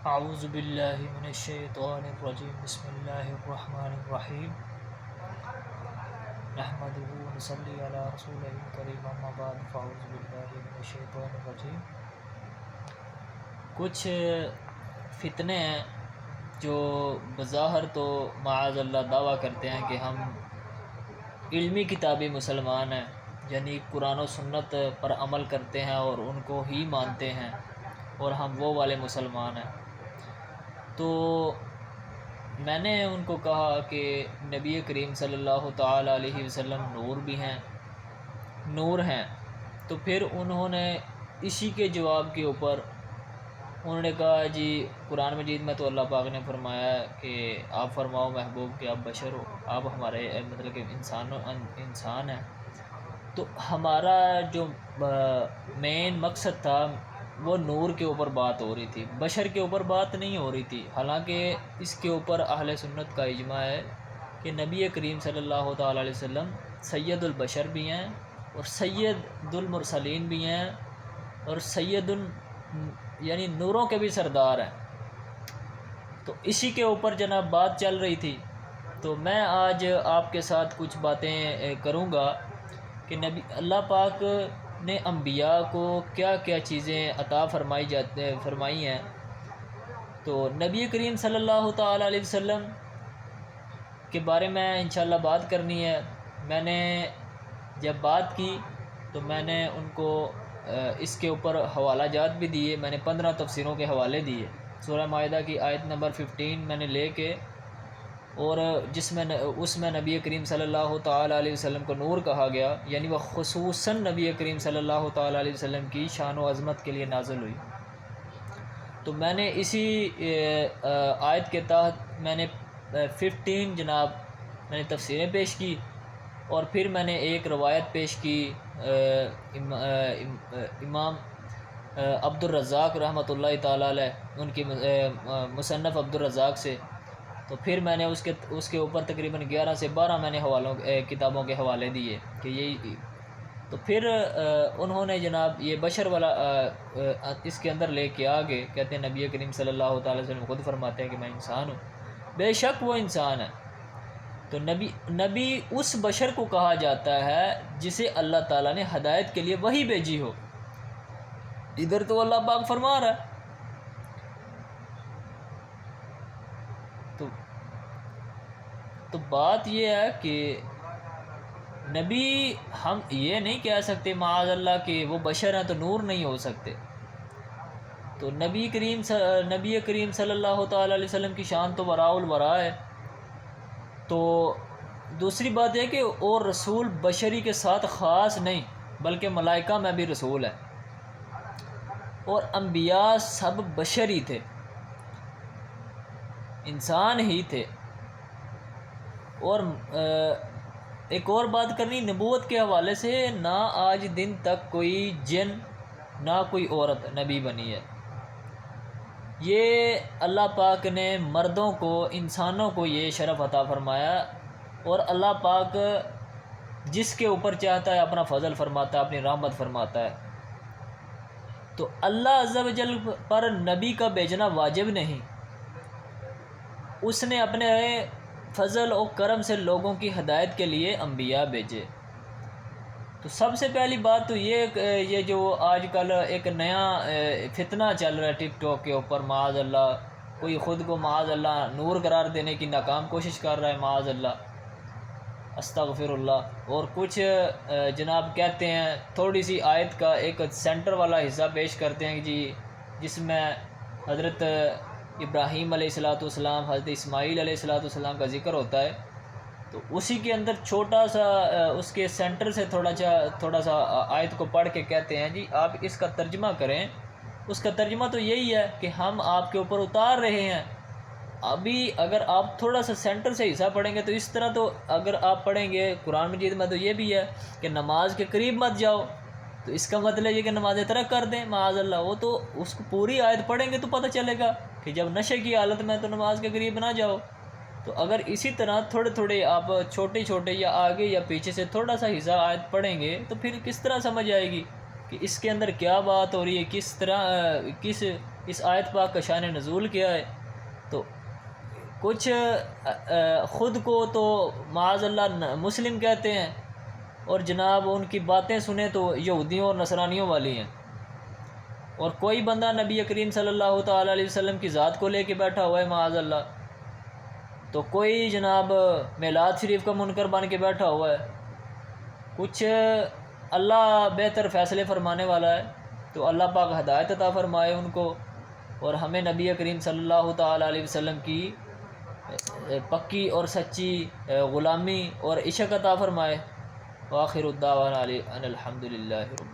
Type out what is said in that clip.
اعوذ باللہ من الشیطان الرجیم بسم اللہ الرحمن الرحیم نحمدہ ونصلی علی رسولہ الکریم اما بعد فاعوذ باللہ من الشیطان الرجیم۔ کچھ فتنے ہیں جو بظاہر تو معاذ اللہ دعویٰ کرتے ہیں کہ ہم علمی کتابی مسلمان ہیں، یعنی قرآن و سنت پر عمل کرتے ہیں اور ان کو ہی مانتے ہیں اور ہم وہ والے مسلمان ہیں۔ تو میں نے ان کو کہا کہ نبی کریم صلی اللہ تعالیٰ علیہ وسلم نور ہیں۔ تو پھر انہوں نے اسی کے جواب کے اوپر انہوں نے کہا جی قرآن مجید میں تو اللہ پاک نے فرمایا ہے کہ آپ فرماؤ محبوب کہ آپ بشر ہو، آپ ہمارے مطلب کہ انسان ہیں۔ تو ہمارا جو مین مقصد تھا وہ نور کے اوپر بات ہو رہی تھی، بشر کے اوپر بات نہیں ہو رہی تھی۔ حالانکہ اس کے اوپر اہل سنت کا اجماع ہے کہ نبی کریم صلی اللہ تعالیٰ علیہ وسلم سید البشر بھی ہیں اور سید المرسلین بھی ہیں اور یعنی نوروں کے بھی سردار ہیں۔ تو اسی کے اوپر جناب بات چل رہی تھی۔ تو میں آج آپ کے ساتھ کچھ باتیں کروں گا کہ اللہ پاک نے انبیاء کو کیا کیا چیزیں عطا فرمائی ہیں۔ تو نبی کریم صلی اللہ تعالیٰ علیہ وسلم کے بارے میں انشاءاللہ بات کرنی ہے۔ میں نے جب بات کی تو میں نے ان کو اس کے اوپر حوالہ جات بھی دیے، میں نے 15 تفسیروں کے حوالے دیے۔ سورہ مائدہ کی آیت نمبر 15 میں نے لے کے اور اس میں نبی کریم صلی اللہ تعالیٰ علیہ وسلم کو نور کہا گیا، یعنی وہ خصوصاً نبی کریم صلی اللہ تعالیٰ علیہ وسلم کی شان و عظمت کے لیے نازل ہوئی۔ تو میں نے اسی آیت کے تحت میں نے 15 جناب میں نے تفسیریں پیش کی اور پھر میں نے ایک روایت پیش کی امام عبد الرزاق رحمۃ اللہ تعالیٰ علیہ، ان کی مصنف عبد الرزاق سے۔ تو پھر میں نے اس کے اوپر تقریباً 11 سے 12 میں نے کتابوں کے حوالے دیے کہ یہی۔ تو پھر انہوں نے جناب یہ بشر والا اس کے اندر لے کے آگے کہتے ہیں نبی کریم صلی اللہ تعالیٰ علیہ وسلم خود فرماتے ہیں کہ میں انسان ہوں۔ بے شک وہ انسان ہے۔ تو نبی اس بشر کو کہا جاتا ہے جسے اللہ تعالیٰ نے ہدایت کے لیے وحی بھیجی ہو۔ ادھر تو اللہ پاک فرما رہا ہے۔ تو بات یہ ہے کہ نبی ہم یہ نہیں کہہ سکتے معاذ اللہ کہ وہ بشر ہیں تو نور نہیں ہو سکتے۔ تو نبی کریم صلی اللہ تعالیٰ علیہ وسلم کی شان تو وراء الوراء ہے۔ تو دوسری بات یہ کہ اور رسول بشری کے ساتھ خاص نہیں بلکہ ملائکہ میں بھی رسول ہے، اور انبیاء سب بشری تھے، انسان ہی تھے۔ اور ایک اور بات کرنی نبوت کے حوالے سے، نہ آج دن تک کوئی جن نہ کوئی عورت نبی بنی ہے۔ یہ اللہ پاک نے مردوں کو، انسانوں کو یہ شرف عطا فرمایا، اور اللہ پاک جس کے اوپر چاہتا ہے اپنا فضل فرماتا ہے، اپنی رحمت فرماتا ہے۔ تو اللہ عز و جل پر نبی کا بھیجنا واجب نہیں، اس نے اپنے فضل و کرم سے لوگوں کی ہدایت کے لیے انبیاء بھیجے۔ تو سب سے پہلی بات تو یہ جو آج کل ایک نیا فتنہ چل رہا ہے ٹک ٹاک کے اوپر، معاذ اللہ کوئی خود کو معاذ اللہ نور قرار دینے کی ناکام کوشش کر رہا ہے، معاذ اللہ استغفر اللہ۔ اور کچھ جناب کہتے ہیں تھوڑی سی آیت کا ایک سینٹر والا حصہ پیش کرتے ہیں جی، جس میں حضرت ابراہیم علیہ السلام، حضرت اسماعیل علیہ السلام کا ذکر ہوتا ہے۔ تو اسی کے اندر چھوٹا سا اس کے سینٹر سے تھوڑا سا آیت کو پڑھ کے کہتے ہیں جی آپ اس کا ترجمہ کریں۔ اس کا ترجمہ تو یہی ہے کہ ہم آپ کے اوپر اتار رہے ہیں۔ ابھی اگر آپ تھوڑا سا سینٹر سے حصہ پڑھیں گے تو اس طرح، تو اگر آپ پڑھیں گے قرآن مجید میں تو یہ بھی ہے کہ نماز کے قریب مت جاؤ، تو اس کا مطلب یہ کہ نمازیں ترک کر دیں معاذ اللہ۔ وہ تو اس کو پوری آیت پڑھیں گے تو پتہ چلے گا کہ جب نشے کی حالت میں تو نماز کے قریب نہ جاؤ۔ تو اگر اسی طرح تھوڑے آپ چھوٹے یا آگے یا پیچھے سے تھوڑا سا حصہ آیت پڑھیں گے تو پھر کس طرح سمجھ آئے گی کہ اس کے اندر کیا بات ہو رہی ہے، کس اس آیت پاک کا شان نزول کیا ہے، تو کچھ خود کو تو معاذ اللہ مسلم کہتے ہیں، اور جناب ان کی باتیں سنیں تو یہودیوں اور نصرانیوں والی ہیں، اور کوئی بندہ نبی کریم صلی اللہ تعالیٰ علیہ وسلم کی ذات کو لے کے بیٹھا ہوا ہے معاذ اللہ، تو کوئی جناب میلاد شریف کا منکر بن کے بیٹھا ہوا ہے، کچھ اللہ بہتر فیصلے فرمانے والا ہے، تو اللہ پاک ہدایت عطا فرمائے ان کو، اور ہمیں نبی کریم صلی اللہ تعالیٰ علیہ وسلم کی پکی اور سچی غلامی اور عشق عطا فرمائے۔ وآخر الدعوانا ان الحمد للہ رب